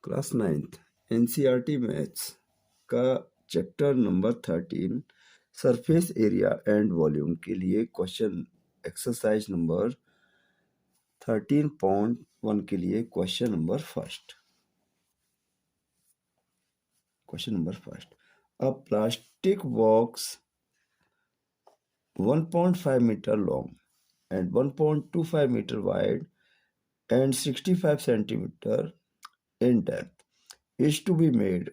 Class 9th NCERT maths का chapter number 13 surface area and volume के लिए question exercise number 13.1 के लिए question number first. A plastic box 1.5 meter long and 1.25 meter wide and 65 centimeter in depth is to be made.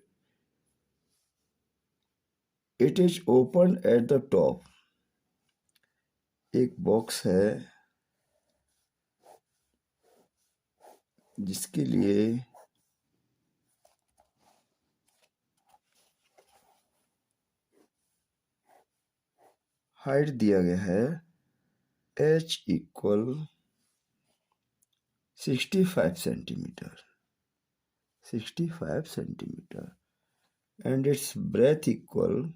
It is open at the top. एक box है जिसके लिए height दिया गया है h equal 65 centimetre and its breadth equal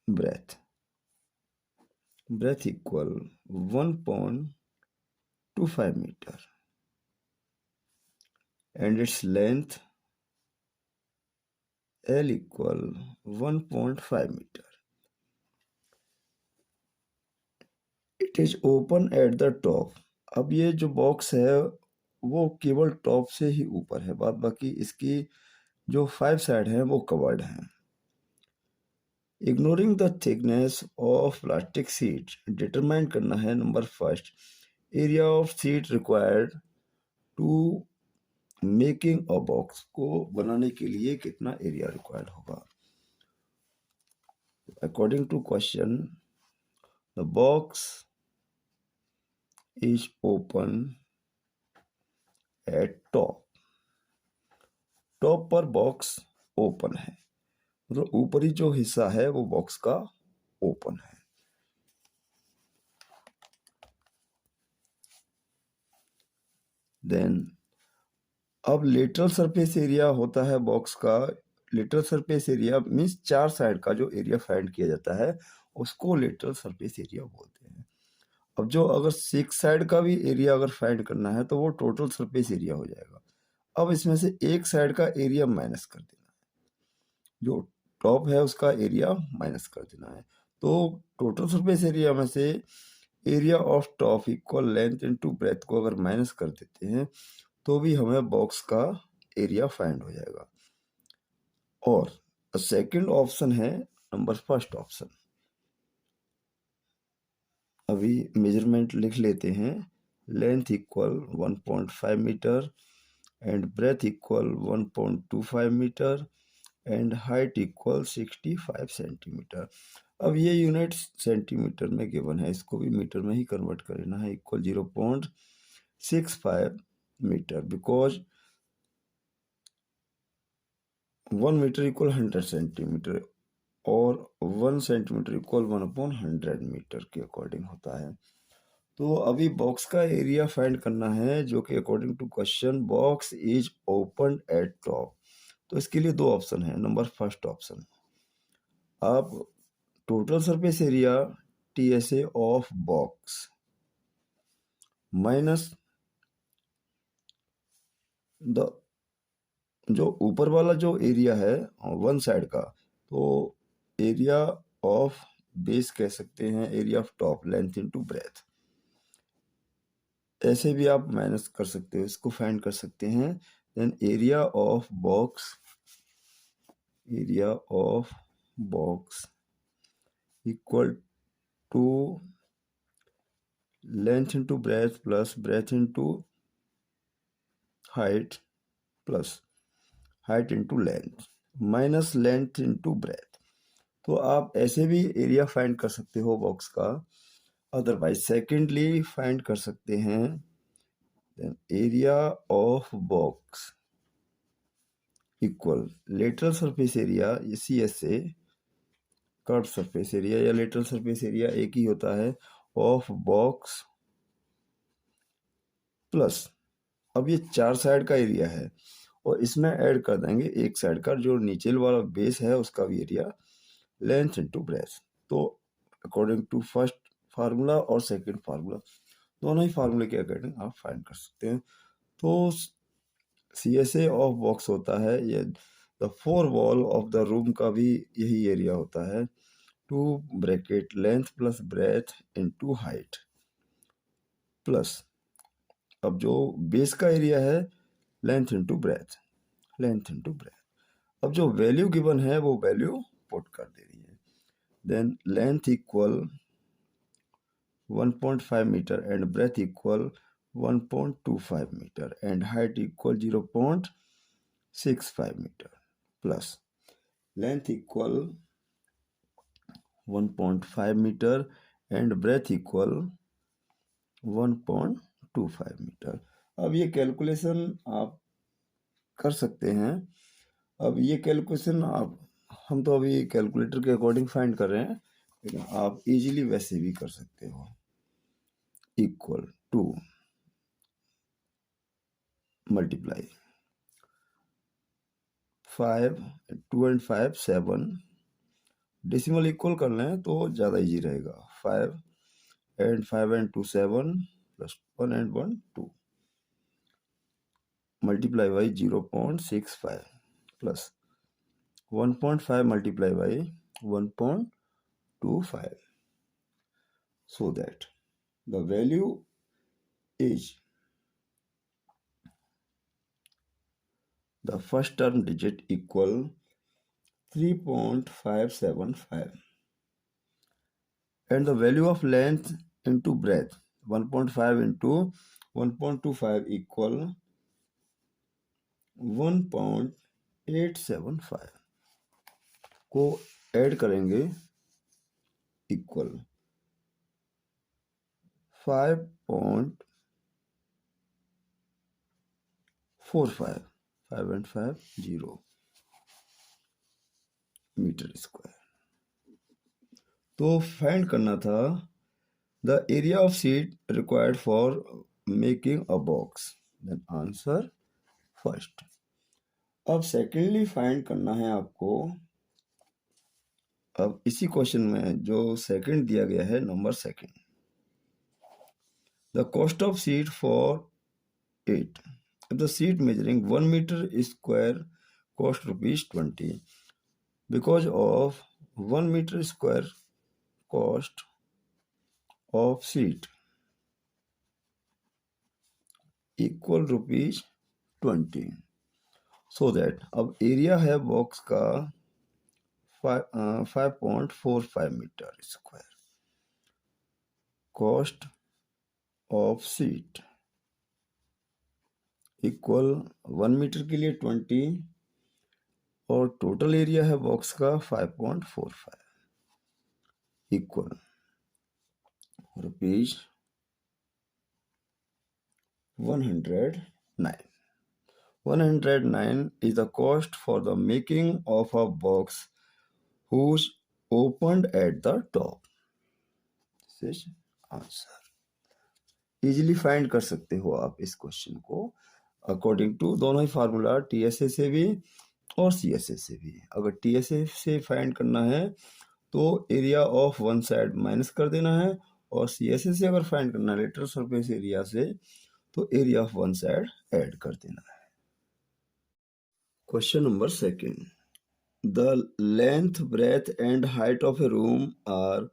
1.25 meter and its length L equal 1.5 meter. It is open at the top. अब ये जो बॉक्स है वो केवल टॉप से ही ऊपर है, बाद बाकी इसकी जो 5 साइड हैं वो कवर्ड हैं। Ignoring the thickness of plastic sheet determine करना है number first area of sheet required to making a box को बनाने के लिए कितना एरिया रिक्वायर्ड होगा। According to question the box is open at top पर बॉक्स ओपन है, मतलब ऊपरी जो हिस्सा है वो बॉक्स का ओपन है। देन अब लेटरल सरफेस एरिया होता है बॉक्स का। Lateral surface area means 4 side का जो एरिया फाइंड किया जाता है उसको लेटरल सरफेस एरिया बोलते हैं। अब जो अगर 6 साइड का भी एरिया अगर फाइंड करना है तो वो टोटल सरफेस एरिया हो जाएगा। अब इसमें से एक साइड का एरिया माइनस कर देना है, जो टॉप है उसका एरिया माइनस कर देना है। तो टोटल सरफेस एरिया में से area of top equal length into breath को अगर माइनस कर देते हैं तो भी हमें बॉक्स का एरिया फाइंड हो जाएगा। और सेकंड ऑप्शन है नंबर फर्स्ट ऑप्शन। अभी मेजरमेंट लिख लेते हैं। Length equal 1.5 metre and breadth equal 1.25 metre and height equal 65 centimetre. अब ये यूनिट सेंटीमीटर में गिवन है, इसको भी मीटर में ही कन्वर्ट करना है। Equal 0.65 metre because 1 metre equal 100 centimetre और 1 सेंटीमीटर इक्वल 1/100 मीटर के अकॉर्डिंग होता है। तो अभी बॉक्स का एरिया फाइंड करना है जो कि according to question box is open at top. तो इसके लिए 2 ऑप्शन है। नंबर फर्स्ट ऑप्शन, आप total surface area TSA of box minus the जो ऊपर वाला जो एरिया है वन साइड का, तो एरिया ऑफ बेस कह सकते हैं, area of top length into breath, ऐसे भी आप माइनस कर सकते हो, इसको फाइंड कर सकते हैं। Then area of box equal to length into breadth plus breadth into height plus height into length minus length into breadth. तो आप ऐसे भी एरिया फाइंड कर सकते हो बॉक्स का। अदरवाइज सेकेंडली फाइंड कर सकते हैं then area of box equal lateral surface area CSA curve surface area या लेटरल सरफेस एरिया एक ही होता है ऑफ बॉक्स प्लस अब ये 4 साइड का एरिया है और इसमें ऐड कर देंगे एक साइड का जो नीचे वाला बेस है उसका भी एरिया लेंथ इनटू ब्रेथ। तो अकॉर्डिंग टू फर्स्ट फार्मूला और सेकंड फार्मूला दोनों ही फार्मूले के अकॉर्डिंग आप फाइंड कर सकते हैं। तो CSA ऑफ बॉक्स होता है ये the 4 wall of the room का भी यही एरिया होता है, 2 bracket length plus breadth into height plus, अब जो बेस का एरिया है length into breath, length into breath. अब जो वैल्यू गिवन है वो वैल्यू पुट कर दे रही है। Then length equal 1.5 metre and breadth equal 1.25 metre and height equal 0.65 metre plus length equal 1.5 metre and breadth equal 1.25 metre. अब ये कैलकुलेशन आप कर सकते हैं। अब ये कैलकुलेशन हम तो अभी कैलकुलेटर के अकॉर्डिंग फाइंड कर रहे हैं, लेकिन आप इजीली वैसे भी कर सकते हो। Equal to multiply 5 2 and 5 7, decimal equal कर लें तो ज़्यादा इजी रहेगा। 5 and 5 and 2 7 plus 1 and 1 2 multiply by 0.65 plus 1.5 multiplied by 1.25, so that the value is the first term digit equal 3.575 and the value of length into breadth 1.5 into 1.25 equal 1.875 को add करेंगे equal 5.45 5 and 5 0 metre square. तो find करना था the area of sheet required for making a box. Then answer first. अब secondly find करना है आपको। अब इसी क्वेश्चन में जो सेकंड दिया गया है, number second, the cost of sheet for 8, the sheet measuring 1 metre square cost ₹20 because of 1 metre square cost of sheet equal ₹20, so that अब एरिया है बॉक्स का 5.45 metre square, cost of sheet equal 1 metre के लिए 20 और total area है box का 5.45 equal ₹109. 109 is the cost for the making of a box whose opened at the top. This is answer. Easily find कर सकते हो आप इस क्वेश्चन को अकॉर्डिंग टू दोनों ही फार्मूला, TSA से भी और CSA से भी। अगर TSA से फाइंड करना है तो area of one side minus कर देना है, और CSA से अगर फाइंड करना है लेटरल सरफेस एरिया से तो area of one side add कर देना है। Question number second, the length breadth and height of a room are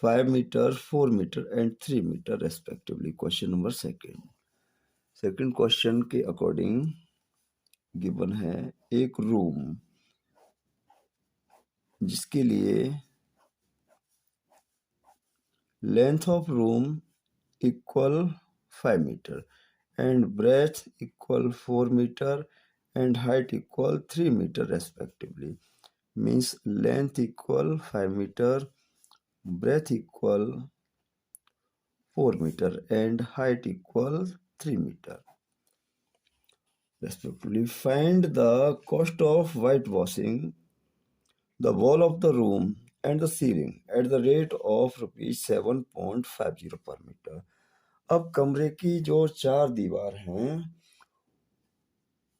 5 metre 4 metre and 3 metre respectively. Question number second question के अकॉर्डिंग गिवन है एक room जिसके लिए length of room equal 5 metre and breadth equal 4 metre and height equal 3 meter respectively, means length equal 5 meter, breadth equal 4 meter and height equal 3 meter respectively. Find the cost of whitewashing the wall of the room and the ceiling at the rate of ₹7.50 per meter. अब कमरे की जो 4 दीवार हैं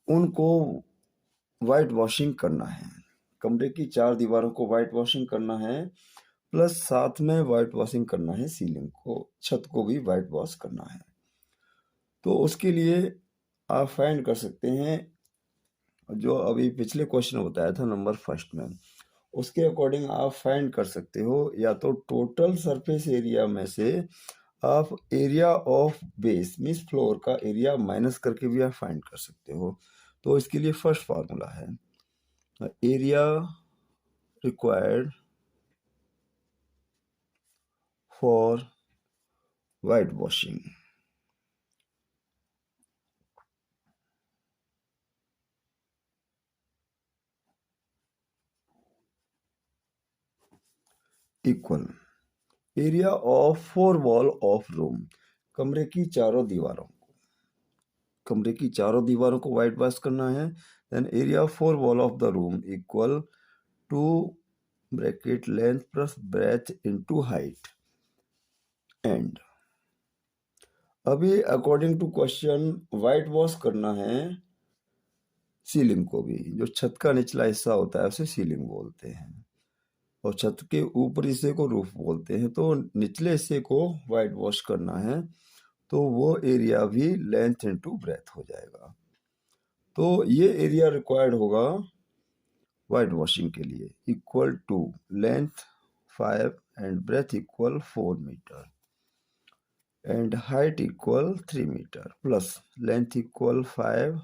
उनको white washing करना है, कमरे की 4 दीवारों को वाइट वॉशिंग करना है, प्लस साथ में वाइट वॉशिंग करना है सीलिंग को, छत को भी वाइट वॉश करना है। तो उसके लिए आप फाइंड कर सकते हैं जो अभी पिछले क्वेश्चन में बताया था नंबर फर्स्ट में, उसके अकॉर्डिंग आप फाइंड कर सकते हो, या तो टोटल सरफेस एरिया में से आप area of base means floor का एरिया माइनस करके भी आप फाइंड कर सकते हो। तो इसके लिए फर्स्ट फार्मूला है area required for white washing equal area of 4 wall of room, कमरे की चारों दीवारों को वाइट वॉश करना है। Then area of 4 wall of the room equal to bracket length plus breadth into height and. अभी according to question white wash करना है सीलिंग को भी, जो छत का निचला हिस्सा होता है उसे सीलिंग बोलते हैं, और छत के ऊपरी हिस्से को रूफ बोलते हैं। तो निचले हिस्से को वाइट वॉश करना है तो वो एरिया भी लेंथ इनटू ब्रेथ हो जाएगा। तो ये एरिया रिक्वायर्ड होगा वाइट वॉशिंग के लिए equal to length 5 and breadth equal 4 metre and height equal 3 metre plus length equal 5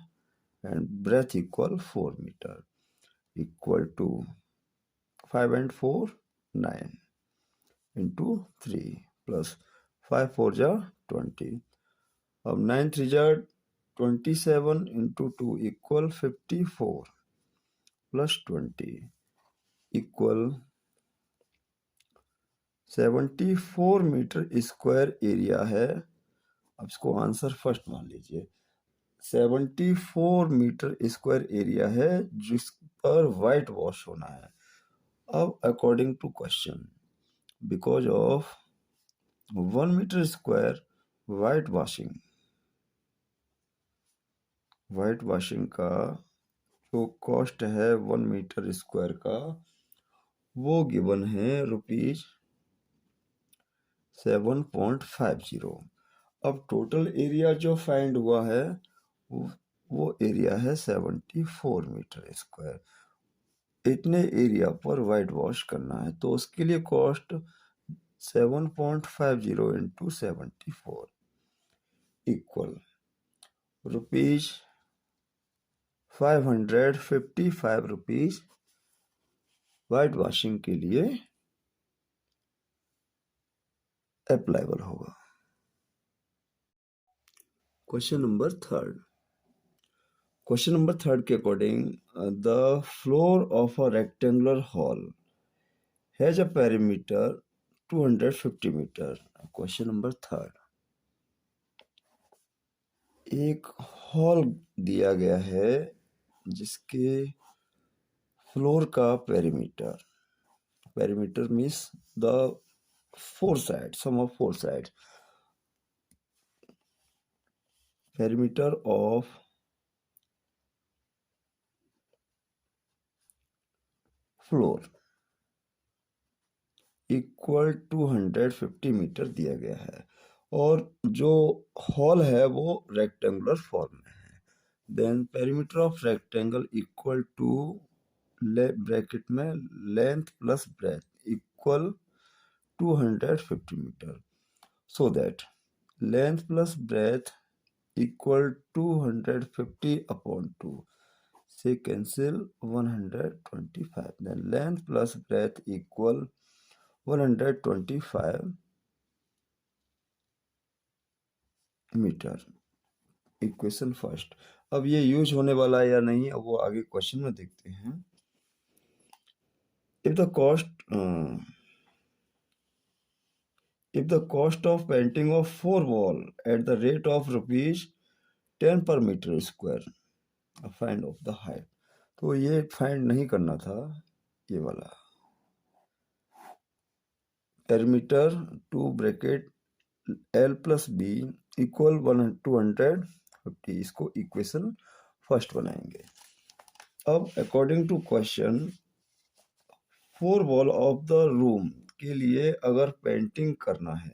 and breadth equal 4 metre equal to 5 and 4 9 into 3 plus 5 4 जा 20। अब 9 3 जा 27 into 2 equal 54 plus 20 equal 74 metre square area है। अब इसको answer first मान लीजिए, 74 metre square area है जिस पर वाइट वॉश होना है। अब according to question because of 1 metre square white washing का जो कॉस्ट है 1 मीटर स्क्वायर का वो गिवन है ₹7.50। अब टोटल एरिया जो फाइंड हुआ है वो एरिया है 74 मीटर स्क्वायर। इतने एरिया पर वाइट वॉश करना है तो उसके लिए cost 7.50 into 74 equal ₹555 white washing के लिए अप्लाइबल होगा। क्वेश्चन नंबर थर्ड के according the floor of a rectangular hall has a perimeter 250 metre. Question number third, एक हॉल दिया गया है जिसके फ्लोर का perimeter means the sum of 4 side perimeter of floor equal 250 metre दिया गया है और जो हॉल है वो रेक्टेंगुलर फॉर्म में है। Then perimeter of rectangle equal to bracket में length plus breadth equal 250 meter, so that length plus breadth equal 250 upon 2 से cancel 125। Then length plus breadth equal 125 meter equation first. अब ये use होने वाला है या नहीं अब वो आगे क्वेश्चन में देखते हैं। If the cost of painting of 4 wall at the rate of ₹10 per metre square find of the height. तो ये फाइंड नहीं करना था, ये वाला perimeter 2 bracket L plus B equal 250, इसको इक्वेशन फर्स्ट बनाएंगे। अब according to question 4 wall of the room के लिए अगर पेंटिंग करना है,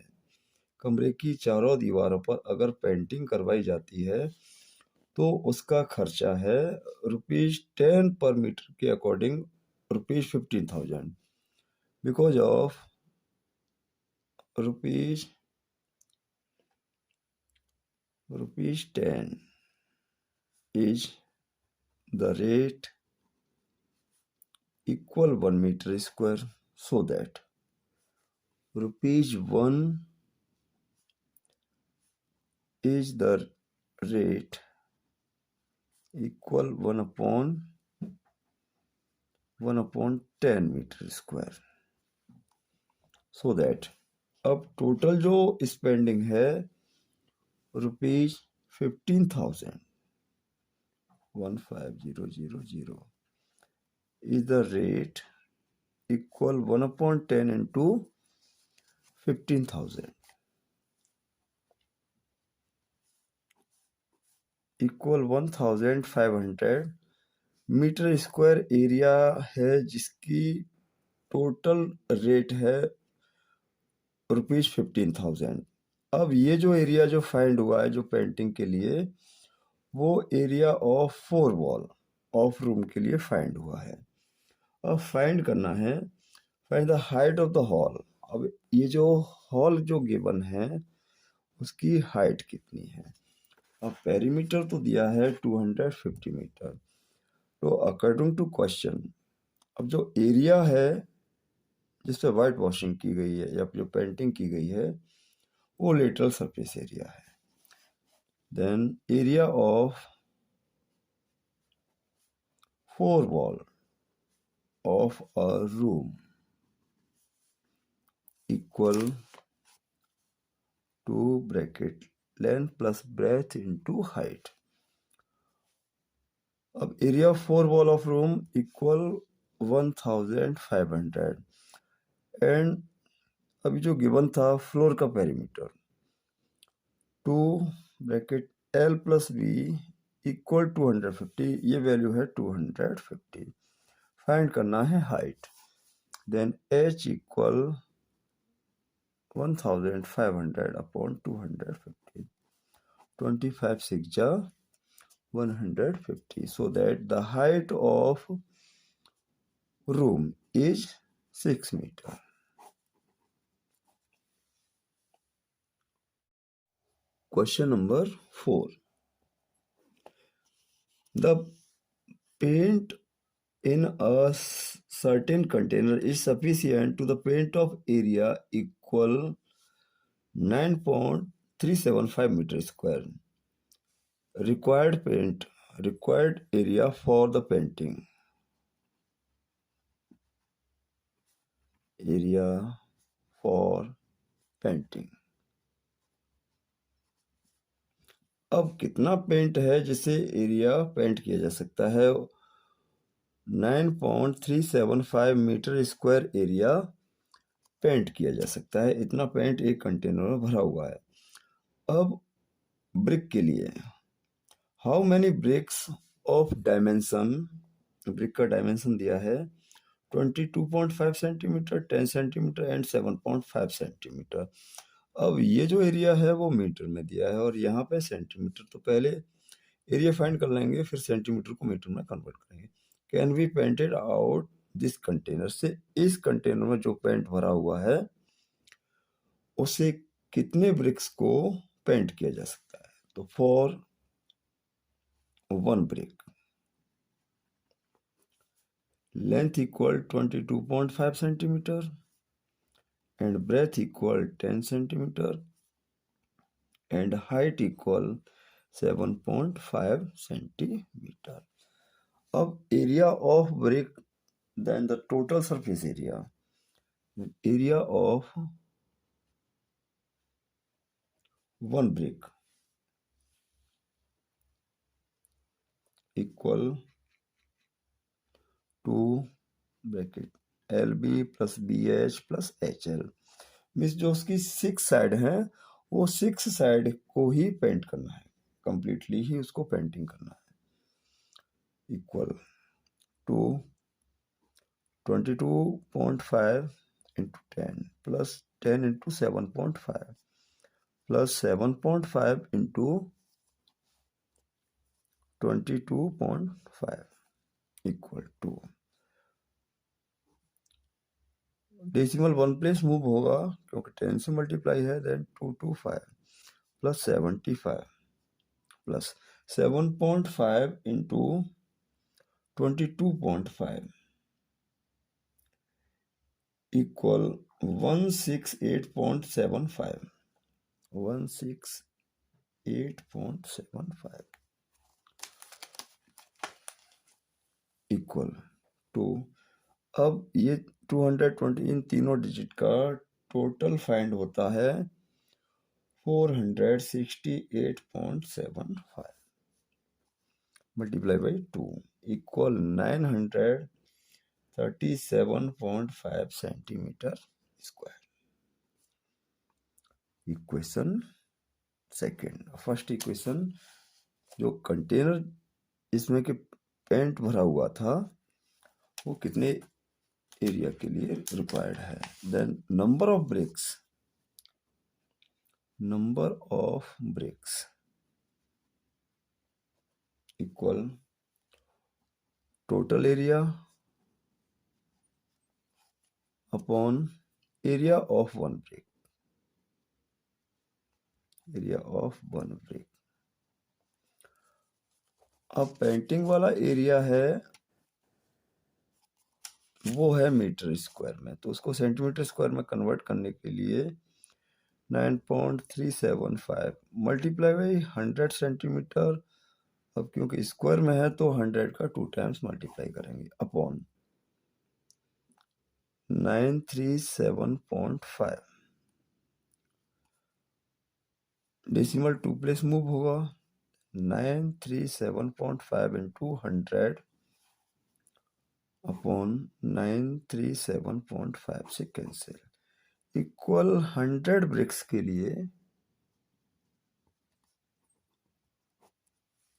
कमरे की चारों दीवारों पर अगर पेंटिंग करवाई जाती है तो उसका खर्चा है ₹10 पर मीटर के according ₹15,000 because of ₹10 is the rate equal 1 meter square, so that ₹1 is the rate equal 1 upon 10 meter square, so that अब टोटल जो स्पेंडिंग है ₹15,000 15,000 is the rate equal 1/10 into 15,000 equal 1,500 metre square area है, जिसकी total rate है ₹15,000। अब ये जो area जो फाइंड हुआ है जो पेंटिंग के लिए, वो area of 4 wall of room के लिए फाइंड हुआ है। अब फाइंड करना है, find the height of the hall. अब ये जो हॉल जो गिवन है उसकी हाइट कितनी है। अब पेरीमीटर तो दिया है 250 मीटर, तो अकॉर्डिंग टू क्वेश्चन अब जो एरिया है जिस पे वाइट वॉशिंग की गई है या जो पेंटिंग की गई है वो लेटरल सरफेस एरिया है। Then area of 4 wall of a room equal to bracket length plus breadth into height. अब area of 4 wall of room equal 1,500 and अभी जो गिवन था फ्लोर का perimeter 2 bracket L plus B equal 250, ये value है 250। Find करना है height. Then H equal 1,500 upon 250, 25 6 जा 150, so that the height of room is 6 meter. Question number 4. The paint in a certain container is sufficient to the paint of area equal 9.375 meter square. Required area for the painting. Area for painting. अब कितना paint है जिसे area paint किया जा सकता है। 9.375 metre square area paint किया जा सकता है। इतना पेंट एक कंटेनर में भरा हुआ है। अब ब्रिक के लिए how many bricks of dimension, brick का डायमेंशन दिया है 22.5 सेंटीमीटर, 10 सेंटीमीटर एंड 7.5 सेंटीमीटर। अब ये जो एरिया है वो मीटर में दिया है और यहाँ पे सेंटीमीटर, तो पहले एरिया फाइंड कर लेंगे फिर सेंटीमीटर को मीटर में कन्वर्ट करेंगे। Can be painted out this container, से इस कंटेनर में जो पेंट भरा हुआ है उसे कितने ब्रिक्स को पेंट किया जा सकता है। तो for 1 brick length equal 22.5 centimeter and breadth equal 10 centimeter and height equal 7.5 centimeter. अब area of brick, then the total surface area of 1 brick equal to bracket LB plus BH plus HL, means जो उसकी 6 side है वो 6 side को ही paint करना है, completely ही उसको painting करना है। Equal to 22.5 into 10 plus 10 into 7.5 plus 7.5 into 22.5 equal to, decimal 1 place move होगा क्योंकि 10 से मल्टीप्लाई है, then 225 plus 75 plus 7.5 into 22.5 equal 168.75 168.75 equal to, अब ये 220 इन तीनों डिजिट का टोटल फाइंड होता है 468.75 multiply by 2 equal 937.5 centimetre square. Equation second. First equation, जो कंटेनर इसमें के पेंट भरा हुआ था वो कितने एरिया के लिए रिक्वायर्ड है। Then number of bricks equal total area upon area of one brick. अब पेंटिंग वाला एरिया है वो है मीटर स्क्वायर में, तो उसको सेंटीमीटर स्क्वायर में कन्वर्ट करने के लिए 9.375 मल्टीप्लाई बाई 100 सेंटीमीटर। अब क्योंकि स्क्वायर में है तो 100 का 2 टाइम्स मल्टीप्लाई करेंगे अपॉन 937.5, डेसिमल 2 प्लेस मूव होगा, 937.5 इंटू 100 अपॉन 937.5 से कैंसिल इक्वल 100 ब्रिक्स के लिए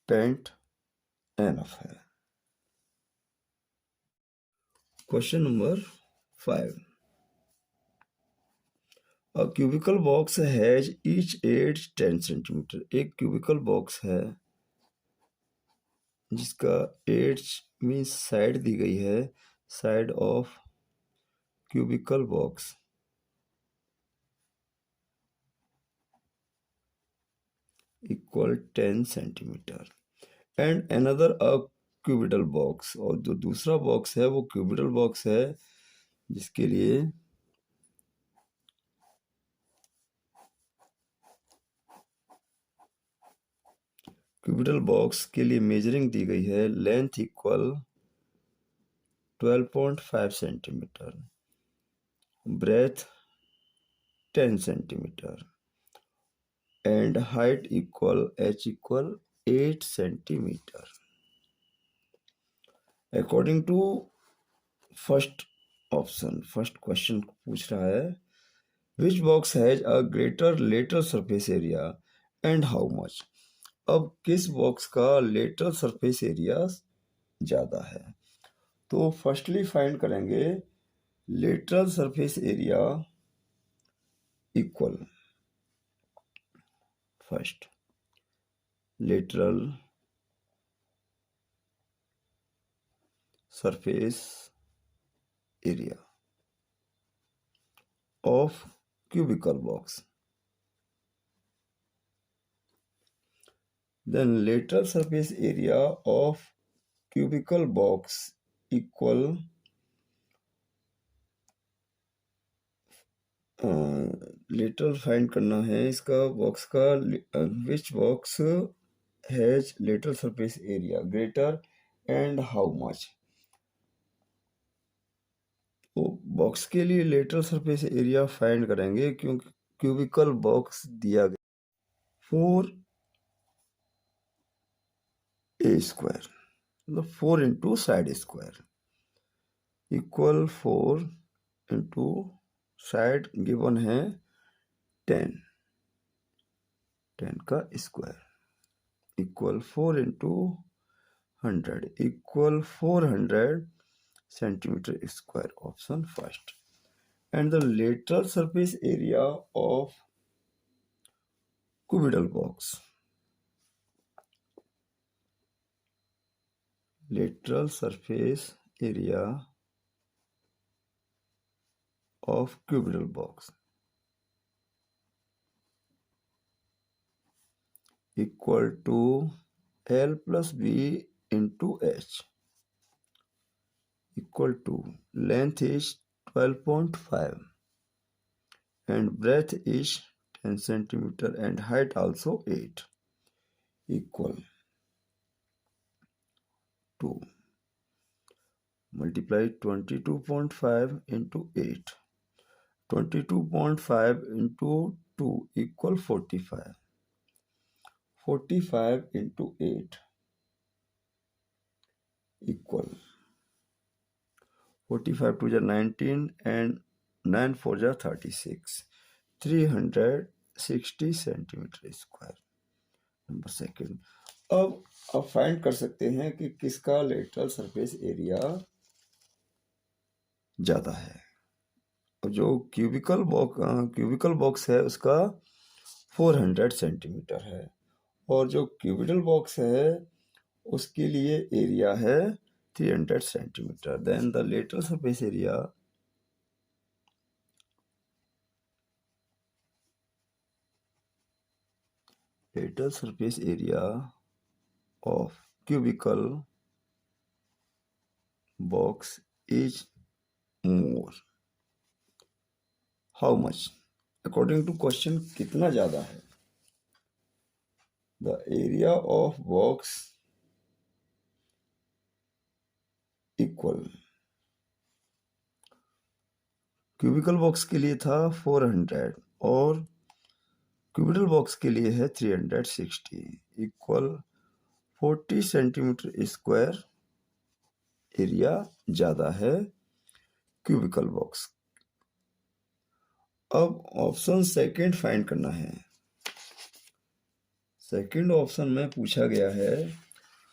पेंट एनफ है। Question number 5, A cubical box has each edge 10 centimetre. एक क्यूबिकल बॉक्स है जिसका एज मीन्स साइड दी गई है, side of cubical box equal 10 centimetre and another a cuboidal box, और जो दूसरा बॉक्स है वो क्यूबिडल बॉक्स है जिसके लिए मेजरिंग दी गई है, length equal 12.5 centimetre, breadth 10 centimetre and height equal h equal 8 centimetre. According to first option, first question पूछ रहा है which box has a greater lateral surface area and how much. अब किस बॉक्स का लेटरल सरफेस एरिया ज्यादा है, तो firstly find करेंगे lateral surface area equal, first lateral surface area of cubical box, then lateral surface area of cubical box equal lateral find करना है इसका बॉक्स का, विच box has lateral surface area greater and how much. तो box के लिए lateral surface area find करेंगे क्योंकि cubical box दिया गया 4a² मतलब 4 into side square equal 4 into side given है 10 का square equal 4 into 100 equal 400 centimetre square, option first. And the lateral surface area of cubical box lateral surface area of cubital box equal to L plus B into H equal to length is 12.5 and breadth is 10 centimeter and height also 8 equal to multiply 22.5 into 8. 22.5 into 2 equal 45. 45 into 8 equal 45 to the 19 and 9 4 the 36. 360 centimetre square number second. अब आप find कर सकते हैं कि किसका lateral surface area ज़्यादा है। जो क्यूबिकल बॉक्स है उसका 400 सेंटीमीटर है और जो क्यूबिटल बॉक्स है उसके लिए एरिया है 300 centimetre. Then the lateral surface area of cubical box is more. How much? According to question कितना ज़्यादा है? The area of box equal cubical box के लिए था 400 और क्यूबिटल बॉक्स के लिए है 360 इक्वल 40 सेंटीमीटर स्क्वायर एरिया ज़्यादा है क्यूबिकल बॉक्स। अब ऑप्शन सेकंड फाइंड करना है। सेकंड ऑप्शन में पूछा गया है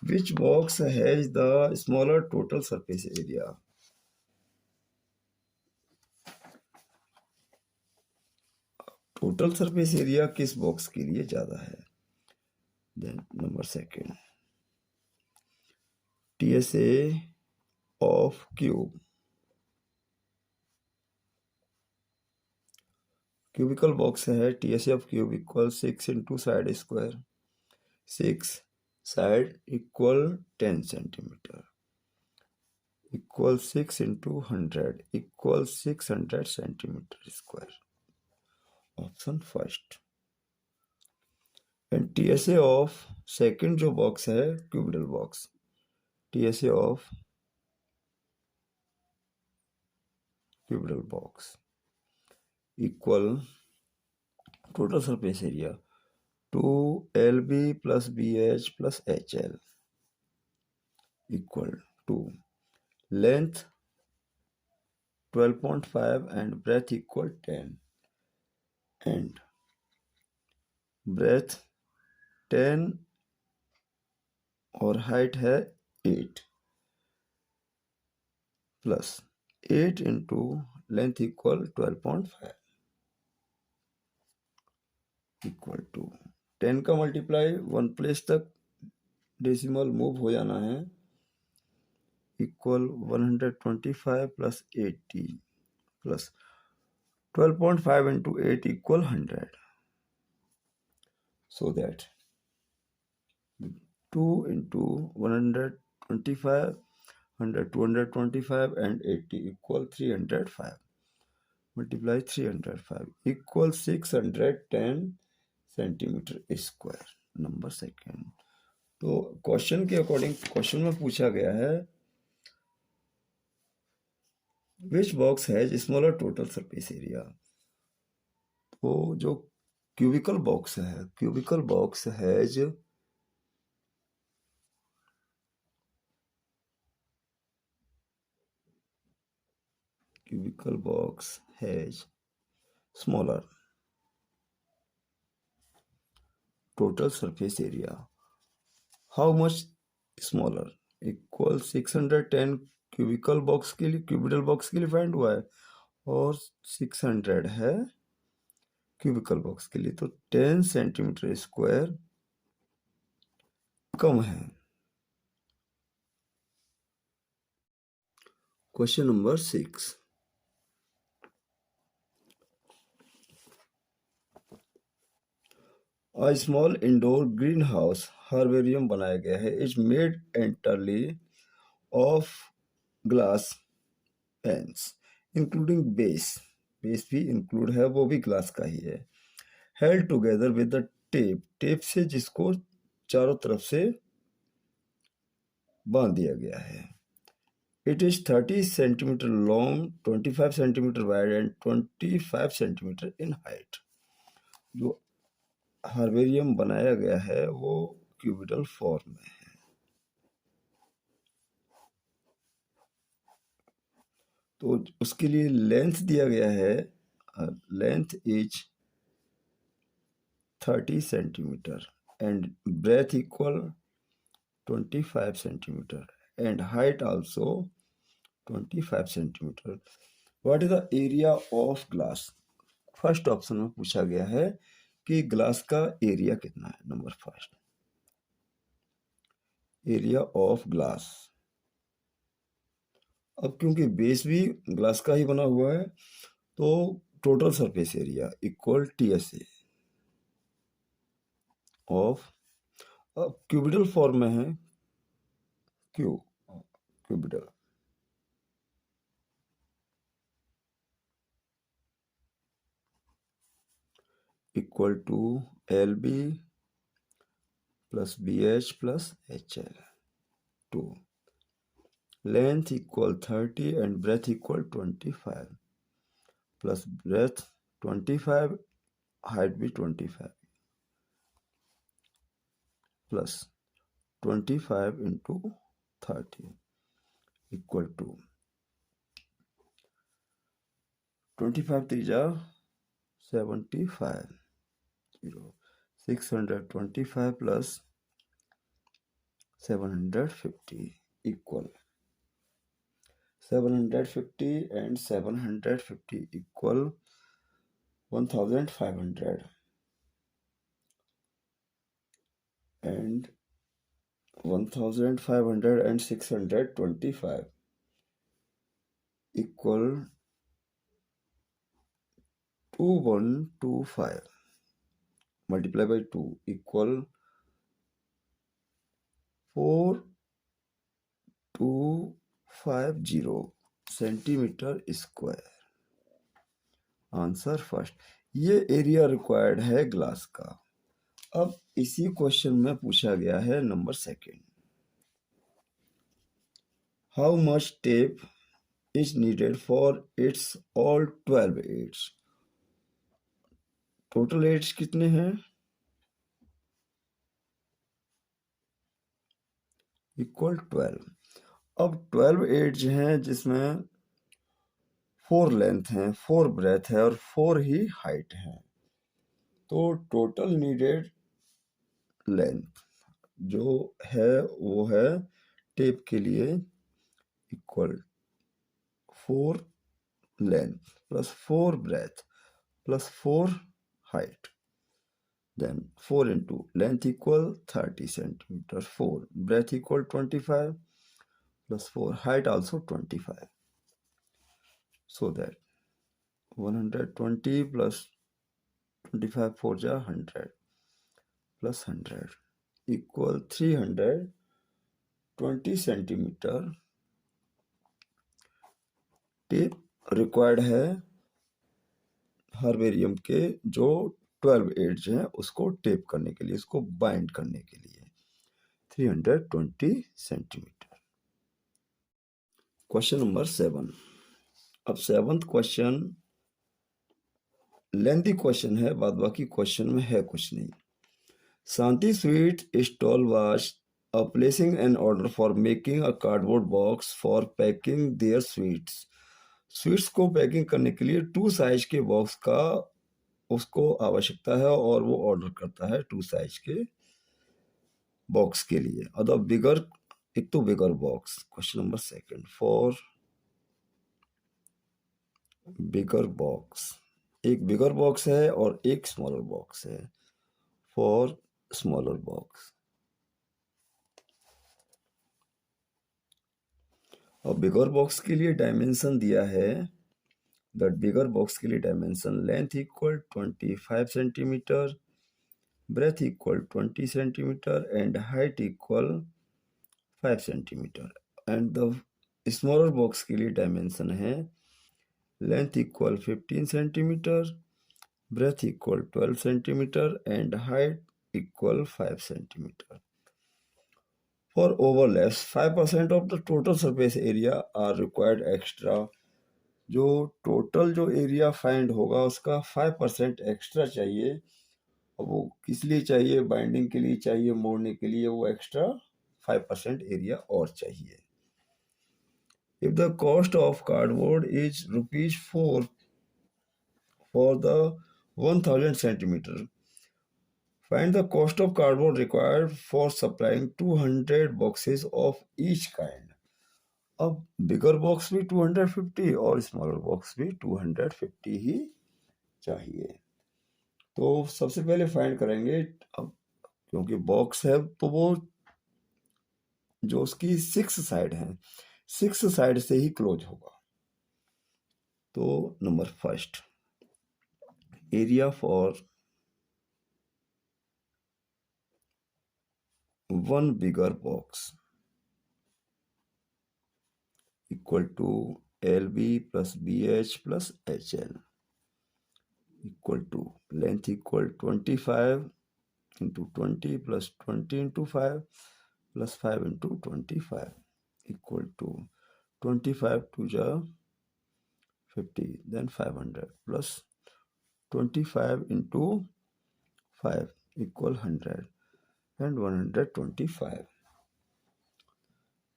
which box has the smaller total surface area. Total surface area किस बॉक्स के लिए ज़्यादा है? Then number second TSA of cube cubical box है TSA of cube equal 6 into side square 6 side equal 10 centimetre equal 6 into 100 equal 600 centimetre square. Option first. And TSA of second जो box है cubital box TSA of cubital box equal total surface area 2LB plus BH plus HL equal to length 12.5 and breadth equal 10 and breadth 10 और height है 8 plus 8 into length equal 12.5 equal to 10 का multiply 1 place तक decimal move हो जाना है equal 125 plus 80 plus 12.5 into 8 equal 100. So that 2 into 125, 100, 225 and 80 equal 305. Multiply 305 equal 610 centimetre square number second. तो question के according question में पूछा गया है which box has smaller total surface area. तो जो क्यूबिकल बॉक्स है cubical box has cubical box has smaller total surface area. How much smaller? Equal 610 cubical box के लिए क्यूबिटल बॉक्स के लिए फाइंड हुआ है और 600 है क्यूबिकल बॉक्स के लिए तो 10 सेंटीमीटर स्क्वायर कम है। Question number 6, a small indoor green house herbarium बनाया गया है, is made entirely of glass panes including base, base भी इंक्लूड है, वो भी ग्लास का ही है, held together with the tape, tape से जिसको चारों तरफ से बांध दिया गया है। It is 30 centimeter long, 25 centimeter wide and 25 centimeter in height. जो हार्बेरियम बनाया गया है वो क्यूबिडल फॉर्म में है। तो उसके लिए लेंथ दिया गया है, length is 30 centimetre and breadth equal 25 centimetre and height also 25 centimetre. What is the area of glass? First option में पूछा गया है कि ग्लास का एरिया कितना है। Number first, area of glass. अब क्योंकि बेस भी ग्लास का ही बना हुआ है तो total surface area equal TSA of, अब क्यूबिडल फॉर्म में है, cuboidal equal to LB plus BH plus HL, 2 length equal 30 and breadth equal 25 plus breadth 25, height भी 25 plus 25 into 30 equal to 25 3 75, 625 plus 750 equal 750 and 750 equal 1500 and 1500 and 625 equal 2125 multiply by 2 equal 4250 centimetre square. Answer first, ये area required है glass का। अब इसी question में पूछा गया है number second, how much tape is needed for its all 12 aids। Total edges कितने हैं? इक्वल 12। अब 12 एड्स हैं जिसमें 4 लेंथ हैं, 4 ब्रेथ है और 4 ही हाइट है। तो टोटल नीडेड लेंथ जो है वो है टेप के लिए equal 4 length plus 4 breadth plus 4 height, then 4 into length equal 30 centimeter, 4 breadth equal 25 plus 4 height also 25, so that 120 plus 25 4 ja 100 plus 100 equal 320 centimeter tape required है हार्बेरियम के जो 12 एड्स हैं उसको टेप करने के लिए, इसको बाइंड करने के लिए 320 सेंटीमीटर। Question number 7। अब 7th क्वेश्चन लेंथी क्वेश्चन है, बाद बाकी क्वेश्चन में है कुछ नहीं। Shanti sweet stall was placing an order for making a cardboard box for packing their sweets. Sweets को पैकिंग करने के लिए 2 साइज के बॉक्स का उसको आवश्यकता है और वो ऑर्डर करता है 2 साइज के बॉक्स के लिए। अदर बिगर, एक तो bigger box, question number second, for bigger box, एक बिगर बॉक्स है और एक स्मॉलर बॉक्स है। फॉर स्मॉलर बॉक्स, और बिगर बॉक्स के लिए डायमेंशन दिया है, दैट बिगर बॉक्स के लिए dimension length equal 25 centimetre, breadth equal 20 centimeter and height equal 5 centimeter. And the smaller box के लिए dimension है length equal 15 centimeter, breadth equal 12 centimeter and height equal 5 centimeter. For overlaps, 5% of the total surface area are required extra. जो total जो area find होगा उसका 5% extra चाहिए। और वो किस लिए चाहिए? बाइंडिंग के लिए चाहिए, मोड़ने के लिए वो एक्स्ट्रा 5% एरिया और चाहिए। If the cost of cardboard is ₹4 for the 1000 centimetre, find the cost of cardboard required for supplying 200 boxes of each kind. अब बिगर बॉक्स भी 250 और स्मॉलर बॉक्स भी 250 ही चाहिए। तो सबसे पहले फाइंड करेंगे, अब क्योंकि बॉक्स है तो वो जो उसकी 6 साइड है, 6 साइड से ही क्लोज होगा। तो number first, area for one bigger box equal to LB plus BH plus HL equal to length equal 25 into 20 plus 20 into 5 plus 5 into 25 equal to 25 to the 50, then 500 plus 25 into 5 equal 100 and 125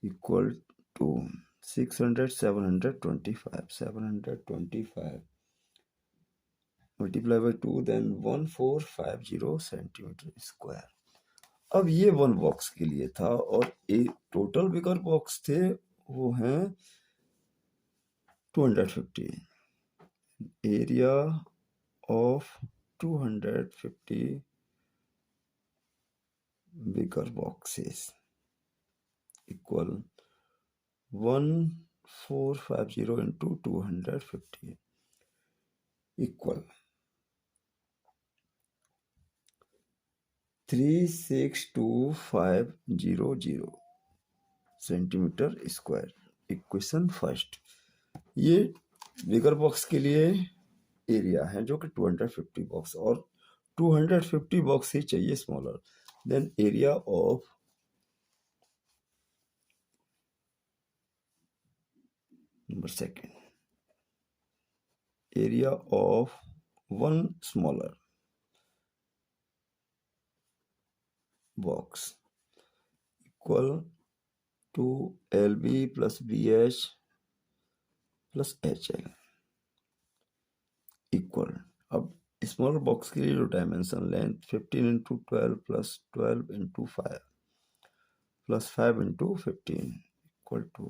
equal to 600, 725, 725 multiply by 2, then 1450 centimetre square. अब ये one box के लिए था और total bigger box थे वो हैं 250। Area of 250 bigger boxes equal 1450 into 250 equal 362,500 centimetre square. Equation first, ये बिगर बॉक्स के लिए एरिया है जो कि 250 बॉक्स, और 250 बॉक्स ही चाहिए smaller. Then area of number second, area of one smaller box equal to LB plus BH plus HL equal. अब स्मॉलर बॉक्स के लिए जो dimension length 15 into 12 plus 12 into 5 plus 5 into 15 equal to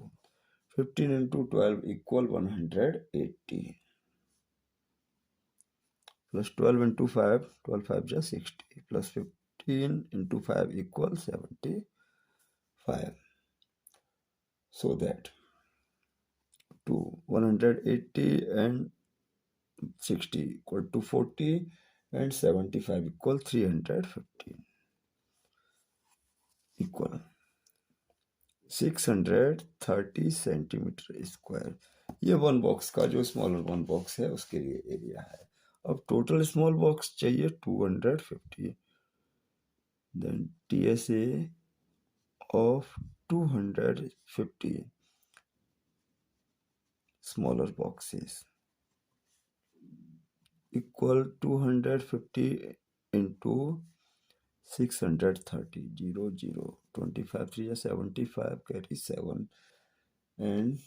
15 into 12 equal 180 plus 12 into 5, 12 5 just 60 plus 15 into 5 equal 75. So that 180 and 60 equal to 40 and 75 equal 315 equal 630 centimetre square. ये one box का जो smaller one box है उसके लिए area है। अब total small box चाहिए 250, then TSA of 250 smaller boxes equal 250 into 630, 0, 25 3 is 75, carry 7 and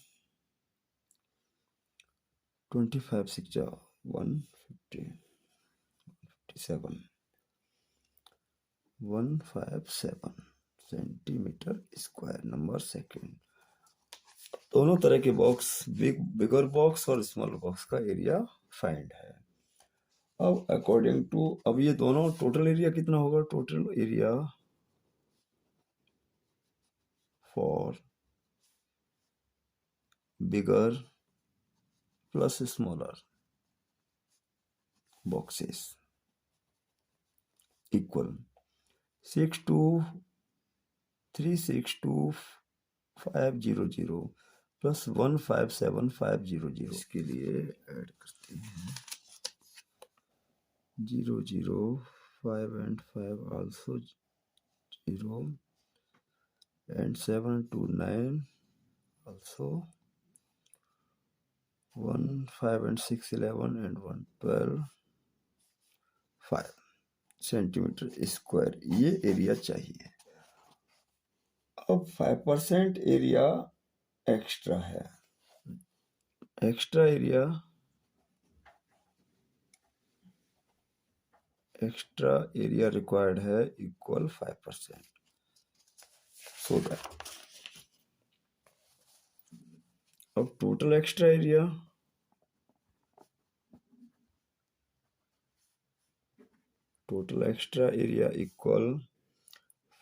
25 6 is 150, 57, 157 centimetre square. Number second, दोनों तरह के बॉक्स, बिगर बॉक्स और स्मॉलर बॉक्स का एरिया फाइंड है। अब अकॉर्डिंग टू, अब ये दोनों टोटल एरिया कितना होगा? Total area for bigger plus smaller boxes equal 62362500 plus 157500। इसके लिए ऐड करते हैं 0 0 5 and 5 also 0 and 7 2 9 also 1 5 and 6 11 and 1 12 5 centimetre square ये एरिया चाहिए। अब 5% एरिया एक्स्ट्रा है। एक्स्ट्रा एरिया रिक्वायर्ड है इक्वल 5%। सो दैट अब total extra area equal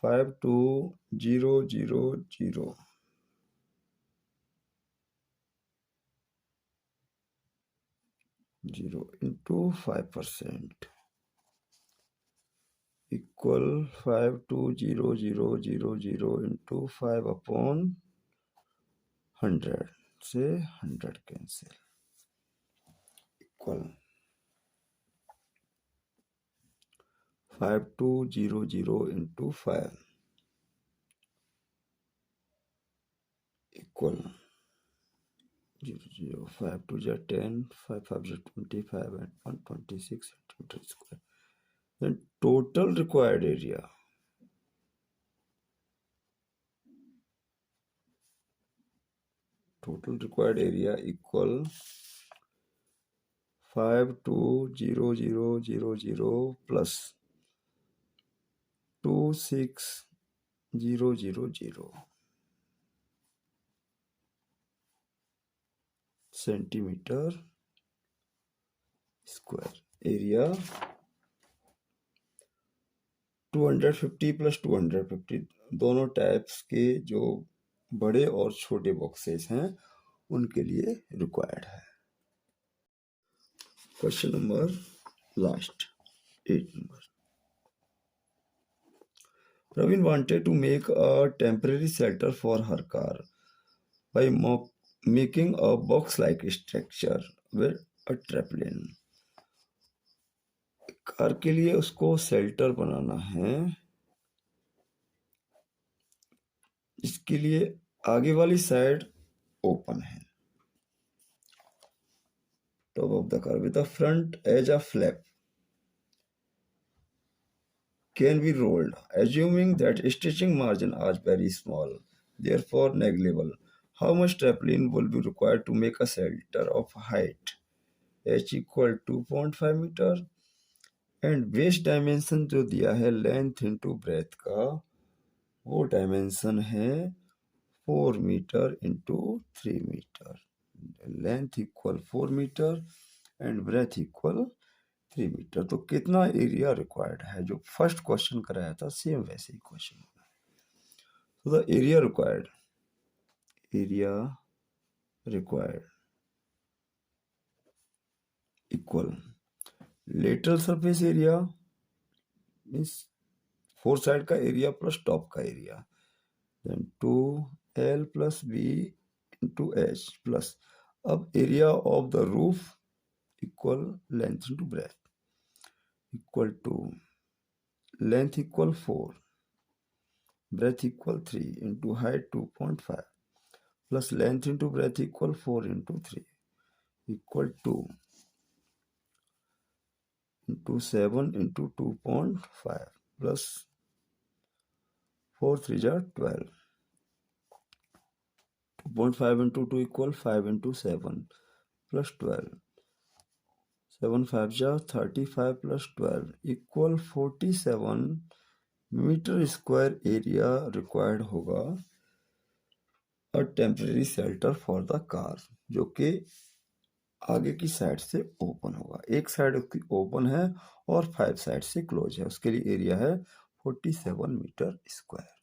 52000 into 5% equal 52000 into 5/100 से 100 cancel equal 5200 into 5 equal 0 5 2 10 5 5 25 and 126 centimeter square. Then total required area equal 52000 plus 26000 centimetre square. Area 250 plus 250 दोनों types के जो बड़े और छोटे boxes हैं उनके लिए रिक्वायर्ड है। Question number last 8 number. Praveen wanted to make a temporary shelter for her car by making a box-like structure with a trampoline. Car के लिए उसको शेल्टर बनाना है, इसके लिए आगे वाली साइड ओपन है। Top of the car with the front edge of flap can be rolled, assuming that stitching margin are very small, therefore negligible. How much trampoline will be required to make a shelter of height h equal 2.5 meter and west dimension जो दिया है length into breath का वो dimension है 4 metre into 3 metre. Length equal 4 metre and breadth equal 3 metre. तो कितना area required है? जो फर्स्ट क्वेश्चन कराया था सेम वैसे ही क्वेश्चन। तो the area required equal lateral surface area means 4 side का एरिया प्लस टॉप का area, then 2L plus B into H plus अब area of the roof equal length into breadth equal to length equal 4 breadth equal 3 into height 2.5 plus length into breadth equal 4 into 3 equal 2 into 7 into 2.5 plus 4 3 are 12. 2.5 into 2 equal 5 into 7 plus 12. 7 5 are 35 plus 12 equal 47 meter square area required होगा a temporary shelter for the car, जो कि आगे की side से open होगा। एक side उसकी open है और 5 साइड से क्लोज है। उसके लिए एरिया है 47 मीटर स्क्वायर।